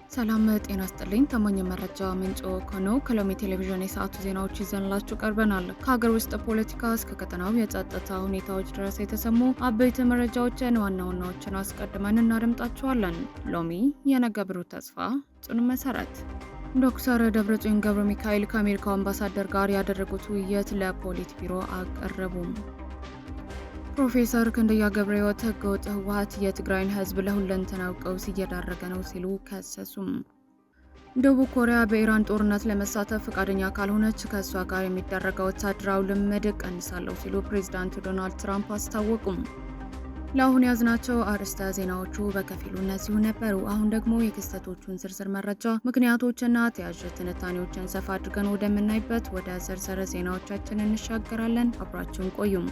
ሰላም ጤና ይስጥልኝ። ታማኝ መረጃ ምንጭ ከሆነው ከሎሚ ቴሌቪዥን የሰዓቱ ዜናዎች ይዘንላችሁ ቀርበናል። ከሀገር ውስጥ ፖለቲካ እስከ ቀጠናው የጸጥታ ሁኔታዎች ድረስ የተሰሙ አበይት መረጃዎችን ዋና ዋናዎችን አስቀድመን እናደምጣችኋለን። ሎሚ የነገ ብሩህ ተስፋ ጽኑ መሰረት። ዶክተር ደብረጽዮን ገብረ ሚካኤል ከአሜሪካው አምባሳደር ጋር ያደረጉት ውይይት ለፖሊት ቢሮ አቀረቡም። ፕሮፌሰር ክንደያ ገብረሕይወት ህገወጥ ህወሓት የትግራይን ህዝብ ለሁለንተናዊ ቀውስ እየዳረገ ነው ሲሉ ከሰሱም። ደቡብ ኮሪያ በኢራን ጦርነት ለመሳተፍ ፈቃደኛ ካልሆነች ከእሷ ጋር የሚደረገው ወታደራዊ ልምምድ ቀንሳለሁ ሲሉ ፕሬዚዳንት ዶናልድ ትራምፕ አስታወቁም። ለአሁን ያዝናቸው አርዕስተ ዜናዎቹ በከፊሉ እነዚሁ ነበሩ። አሁን ደግሞ የክስተቶቹን ዝርዝር መረጃ ምክንያቶችና ተያያዥ ትንታኔዎችን ሰፋ አድርገን ወደምናይበት ወደ ዝርዝር ዜናዎቻችን እንሻገራለን። አብራችሁን ቆዩም።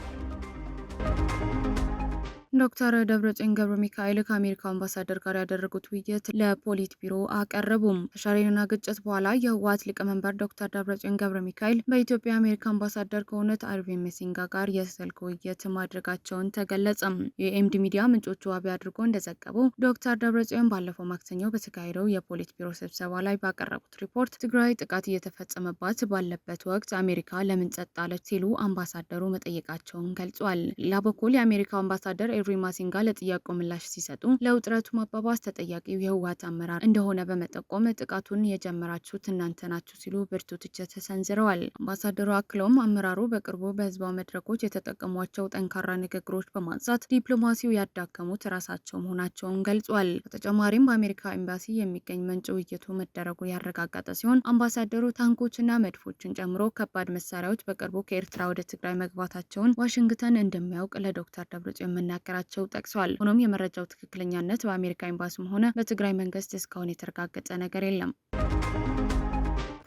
ዶክተር ደብረጽዮን ገብረ ሚካኤል ከአሜሪካው አምባሳደር ጋር ያደረጉት ውይይት ለፖሊት ቢሮ አቀረቡም። ከሻሬንና ግጭት በኋላ የህወሓት ሊቀመንበር ዶክተር ደብረጽዮን ገብረ ሚካኤል በኢትዮጵያ የአሜሪካ አምባሳደር ከሆኑት አርቪን ሜሲንጋ ጋር የስልክ ውይይት ማድረጋቸውን ተገለጸም። የኤምዲ ሚዲያ ምንጮቹ ዋቢ አድርጎ እንደዘገበው ዶክተር ደብረጽዮን ባለፈው ማክሰኞ በተካሄደው የፖሊት ቢሮ ስብሰባ ላይ ባቀረቡት ሪፖርት ትግራይ ጥቃት እየተፈጸመባት ባለበት ወቅት አሜሪካ ለምን ጸጥ አለች ሲሉ አምባሳደሩ መጠየቃቸውን ገልጿል። ሌላ በኩል የአሜሪካው አምባሳደር ኤርቪን ማሲንጋ ለጥያቄው ምላሽ ሲሰጡ ለውጥረቱ ማባባስ ተጠያቂው የህወሓት አመራር እንደሆነ በመጠቆም ጥቃቱን የጀመራችሁት እናንተ ናችሁ ሲሉ ብርቱ ትችት ተሰንዝረዋል። አምባሳደሩ አክለውም አመራሩ በቅርቡ በህዝባዊ መድረኮች የተጠቀሟቸው ጠንካራ ንግግሮች በማንሳት ዲፕሎማሲው ያዳከሙት ራሳቸው መሆናቸውን ገልጿል። በተጨማሪም በአሜሪካ ኤምባሲ የሚገኝ ምንጭ ውይይቱ መደረጉ ያረጋገጠ ሲሆን አምባሳደሩ ታንኮችና መድፎችን ጨምሮ ከባድ መሳሪያዎች በቅርቡ ከኤርትራ ወደ ትግራይ መግባታቸውን ዋሽንግተን እንደሚያውቅ ለዶክተር ደብረጽዮን መናገራቸው ጠቅሷል። ሆኖም የመረጃው ትክክለኛነት በአሜሪካ ኤምባሲም ሆነ በትግራይ መንግስት እስካሁን የተረጋገጠ ነገር የለም።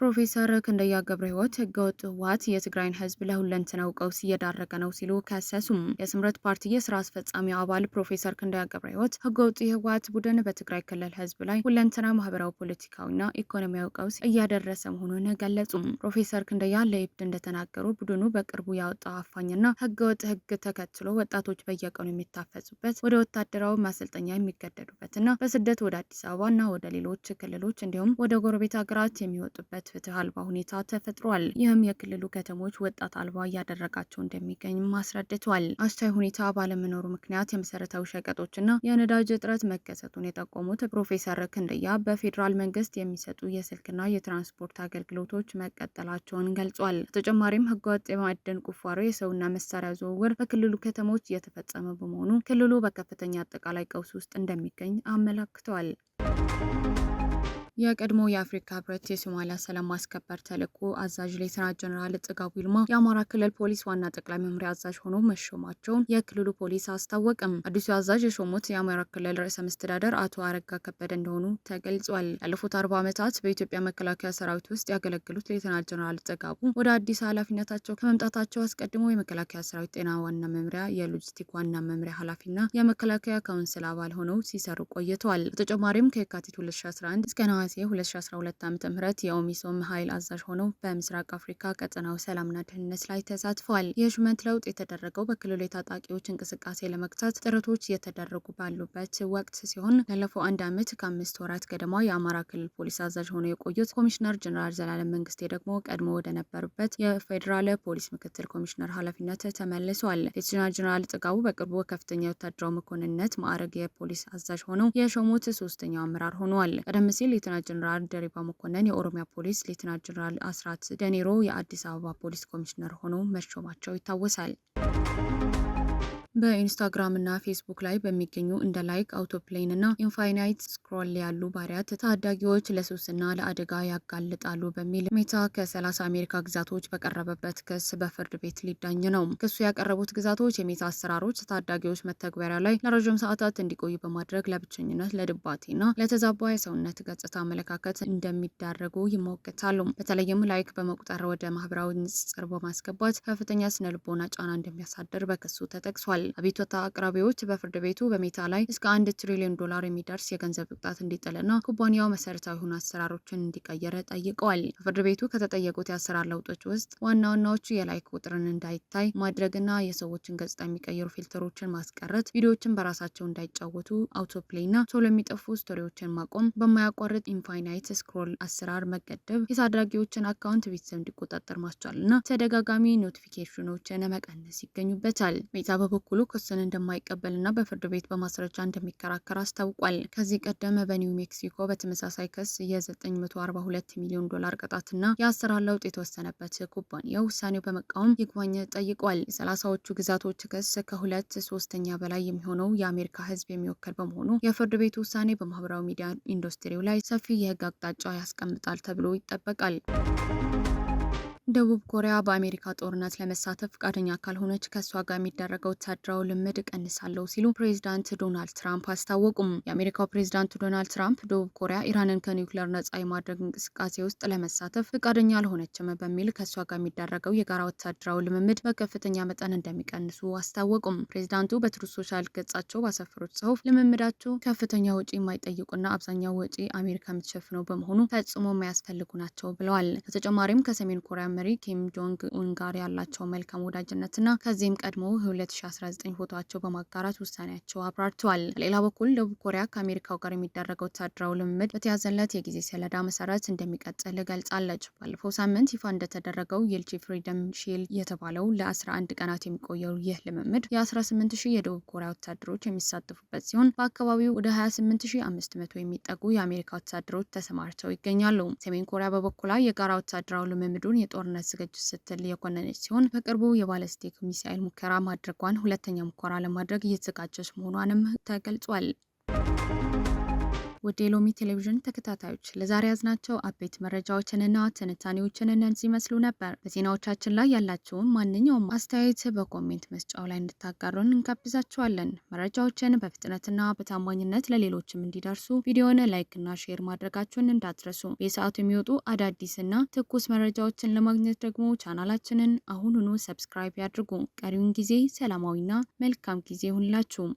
ፕሮፌሰር ክንደያ ገብረሕይወት ህገወጥ ህወሓት የትግራይን ህዝብ ለሁለንተናዊ ቀውስ እየዳረገ ነው ሲሉ ከሰሱም። የስምረት ፓርቲ የስራ አስፈጻሚ አባል ፕሮፌሰር ክንደያ ገብረሕይወት ህገወጥ የህወሓት ቡድን በትግራይ ክልል ህዝብ ላይ ሁለንተና ማህበራዊ፣ ፖለቲካዊና ኢኮኖሚያዊ ቀውስ እያደረሰ መሆኑን ገለጹም። ፕሮፌሰር ክንደያ ለኢብድ እንደተናገሩ ቡድኑ በቅርቡ ያወጣው አፋኝና ህገወጥ ህግ ተከትሎ ወጣቶች በየቀኑ የሚታፈሱበት፣ ወደ ወታደራዊ ማሰልጠኛ የሚገደዱበትና በስደት ወደ አዲስ አበባና ወደ ሌሎች ክልሎች እንዲሁም ወደ ጎረቤት ሀገራት የሚወጡበት ፍትህ አልባ ሁኔታ ተፈጥሯል። ይህም የክልሉ ከተሞች ወጣት አልባ እያደረጋቸው እንደሚገኝም አስረድቷል። አስቻይ ሁኔታ ባለመኖሩ ምክንያት የመሰረታዊ ሸቀጦችና የነዳጅ እጥረት መከሰቱን የጠቆሙት ፕሮፌሰር ክንደያ በፌዴራል መንግስት የሚሰጡ የስልክና የትራንስፖርት አገልግሎቶች መቀጠላቸውን ገልጿል። በተጨማሪም ህገወጥ የማዕድን ቁፋሮ፣ የሰውና መሳሪያ ዝውውር በክልሉ ከተሞች እየተፈጸመ በመሆኑ ክልሉ በከፍተኛ አጠቃላይ ቀውስ ውስጥ እንደሚገኝ አመላክተዋል። የቀድሞ የአፍሪካ ህብረት የሶማሊያ ሰላም ማስከበር ተልዕኮ አዛዥ ሌተናንት ጀነራል ጥጋቡ ይልማ የአማራ ክልል ፖሊስ ዋና ጠቅላይ መምሪያ አዛዥ ሆነው መሾማቸውን የክልሉ ፖሊስ አስታወቀም። አዲሱ አዛዥ የሾሙት የአማራ ክልል ርዕሰ መስተዳደር አቶ አረጋ ከበደ እንደሆኑ ተገልጿል። ያለፉት 40 ዓመታት በኢትዮጵያ መከላከያ ሰራዊት ውስጥ ያገለገሉት ሌተናንት ጀነራል ጥጋቡ ወደ አዲስ ኃላፊነታቸው ከመምጣታቸው አስቀድሞ የመከላከያ ሰራዊት ጤና ዋና መምሪያ፣ የሎጂስቲክ ዋና መምሪያ ኃላፊና የመከላከያ ካውንስል አባል ሆነው ሲሰሩ ቆይተዋል። በተጨማሪም ከየካቲት 2011 እስከ 2012 ዓ.ም የኦሚሶም ኃይል አዛዥ ሆነው በምስራቅ አፍሪካ ቀጠናዊ ሰላምና ደህንነት ላይ ተሳትፈዋል። የሹመት ለውጥ የተደረገው በክልሉ የታጣቂዎች እንቅስቃሴ ለመግታት ጥረቶች እየተደረጉ ባሉበት ወቅት ሲሆን ላለፈው 1 ዓመት ከ5 ወራት ገደማ የአማራ ክልል ፖሊስ አዛዥ ሆነው የቆዩት ኮሚሽነር ጀነራል ዘላለም መንግስቴ ደግሞ ቀድሞ ወደ ነበሩበት የፌዴራል ፖሊስ ምክትል ኮሚሽነር ኃላፊነት ተመልሰዋል። ሌተናንት ጀነራል ጥጋቡ በቅርቡ ከፍተኛ ወታደራዊ መኮንንነት ማዕረግ የፖሊስ አዛዥ ሆነው የሾሙት ሶስተኛው አመራር ሆነዋል። ቀደም ሲል ሌተናንት ጀነራል ደሪባ መኮንን የኦሮሚያ ፖሊስ፣ ሌተናንት ጀነራል አስራት ደኔሮ የአዲስ አበባ ፖሊስ ኮሚሽነር ሆነው መሾማቸው ይታወሳል። በኢንስታግራም እና ፌስቡክ ላይ በሚገኙ እንደ ላይክ፣ አውቶፕሌን እና ኢንፋይናይት ስክሮል ያሉ ባህሪያት ታዳጊዎች ለሱስና ለአደጋ ያጋልጣሉ በሚል ሜታ ከ30 አሜሪካ ግዛቶች በቀረበበት ክስ በፍርድ ቤት ሊዳኝ ነው። ክሱ ያቀረቡት ግዛቶች የሜታ አሰራሮች ታዳጊዎች መተግበሪያ ላይ ለረዥም ሰዓታት እንዲቆዩ በማድረግ ለብቸኝነት፣ ለድባቴና ለተዛባ የሰውነት ገጽታ አመለካከት እንደሚዳረጉ ይሞግታሉ። በተለይም ላይክ በመቁጠር ወደ ማህበራዊ ንጽጽር በማስገባት ከፍተኛ ስነልቦና ጫና እንደሚያሳድር በክሱ ተጠቅሷል። አስታውቋል። አቤቱታ አቅራቢዎች በፍርድ ቤቱ በሜታ ላይ እስከ $1 ትሪሊዮን የሚደርስ የገንዘብ ቅጣት እንዲጥልና ኩባንያው መሰረታዊ የሆኑ አሰራሮችን እንዲቀየር ጠይቀዋል። በፍርድ ቤቱ ከተጠየቁት የአሰራር ለውጦች ውስጥ ዋና ዋናዎቹ የላይክ ቁጥርን እንዳይታይ ማድረግና የሰዎችን ገጽታ የሚቀይሩ ፊልተሮችን ማስቀረት፣ ቪዲዮዎችን በራሳቸው እንዳይጫወቱ አውቶፕሌይና ቶሎ የሚጠፉ ስቶሪዎችን ማቆም፣ በማያቋርጥ ኢንፋይናይት ስክሮል አሰራር መገደብ፣ የታዳጊዎችን አካውንት ቤተሰብ እንዲቆጣጠር ማስቻልና ተደጋጋሚ ኖቲፊኬሽኖችን መቀነስ ይገኙበታል። ሜታ በበኩሉ ክሱን እንደማይቀበልና በፍርድ ቤት በማስረጃ እንደሚከራከር አስታውቋል። ከዚህ ቀደም በኒው ሜክሲኮ በተመሳሳይ ክስ የ$942 ሚሊዮን ቅጣትና የአሰራር ለውጥ የተወሰነበት ኩባንያው ውሳኔው በመቃወም ይግባኝ ጠይቋል። የ30ዎቹ ግዛቶች ክስ ከ2/3 በላይ የሚሆነው የአሜሪካ ሕዝብ የሚወክል በመሆኑ የፍርድ ቤቱ ውሳኔ በማህበራዊ ሚዲያ ኢንዱስትሪው ላይ ሰፊ የህግ አቅጣጫ ያስቀምጣል ተብሎ ይጠበቃል። ደቡብ ኮሪያ በአሜሪካ ጦርነት ለመሳተፍ ፈቃደኛ ካልሆነች ከእሷ ጋር የሚደረገው ወታደራዊ ልምምድ እቀንሳለሁ ሲሉ ፕሬዚዳንት ዶናልድ ትራምፕ አስታወቁም። የአሜሪካው ፕሬዚዳንት ዶናልድ ትራምፕ ደቡብ ኮሪያ ኢራንን ከኒውክሌር ነጻ የማድረግ እንቅስቃሴ ውስጥ ለመሳተፍ ፈቃደኛ አልሆነችም በሚል ከእሷ ጋር የሚደረገው የጋራ ወታደራዊ ልምምድ በከፍተኛ መጠን እንደሚቀንሱ አስታወቁም። ፕሬዚዳንቱ በትሩዝ ሶሻል ገጻቸው ባሰፈሩት ጽሁፍ ልምምዳቸው ከፍተኛ ወጪ የማይጠይቁና አብዛኛው ወጪ አሜሪካ የምትሸፍነው በመሆኑ ፈጽሞ የማያስፈልጉ ናቸው ብለዋል። በተጨማሪም ከሰሜን ኮሪያ መሪ ኪም ጆንግ ኡን ጋር ያላቸው መልካም ወዳጅነትና ከዚህም ቀድሞ 2019 ፎቶቸው በማጋራት ውሳኔያቸው አብራርተዋል። በሌላ በኩል ደቡብ ኮሪያ ከአሜሪካው ጋር የሚደረገው ወታደራዊ ልምምድ በተያዘለት የጊዜ ሰሌዳ መሰረት እንደሚቀጥል ገልጻለች። ባለፈው ሳምንት ይፋ እንደተደረገው የልጂ ፍሪደም ሺልድ የተባለው ለ11 ቀናት የሚቆየው ይህ ልምምድ የ18,000 የደቡብ ኮሪያ ወታደሮች የሚሳተፉበት ሲሆን በአካባቢው ወደ 28,500 የሚጠጉ የአሜሪካ ወታደሮች ተሰማርተው ይገኛሉ። ሰሜን ኮሪያ በበኩሏ የጋራ ወታደራዊ ልምምዱን የጦርነት ዝግጅት ስትል የኮነነች ሲሆን በቅርቡ የባለስቲክ ሚሳኤል ሙከራ ማድረጓን ሁለተኛ ሙከራ ለማድረግ እየተዘጋጀች መሆኗንም ተገልጿል። ውድ የሎሚ ቴሌቪዥን ተከታታዮች ለዛሬ ያዝናቸው አበይት መረጃዎችንና ትንታኔዎችን እነዚህ ይመስሉ ነበር። በዜናዎቻችን ላይ ያላችሁን ማንኛውም አስተያየት በኮሜንት መስጫው ላይ እንድታጋሩን እንጋብዛችኋለን። መረጃዎችን በፍጥነትና በታማኝነት ለሌሎችም እንዲደርሱ ቪዲዮን ላይክና ሼር ማድረጋችሁን እንዳትረሱ። በሰዓቱ የሚወጡ አዳዲስና ትኩስ መረጃዎችን ለማግኘት ደግሞ ቻናላችንን አሁኑኑ ሰብስክራይብ ያድርጉ። ቀሪውን ጊዜ ሰላማዊና መልካም ጊዜ ይሁንላችሁ።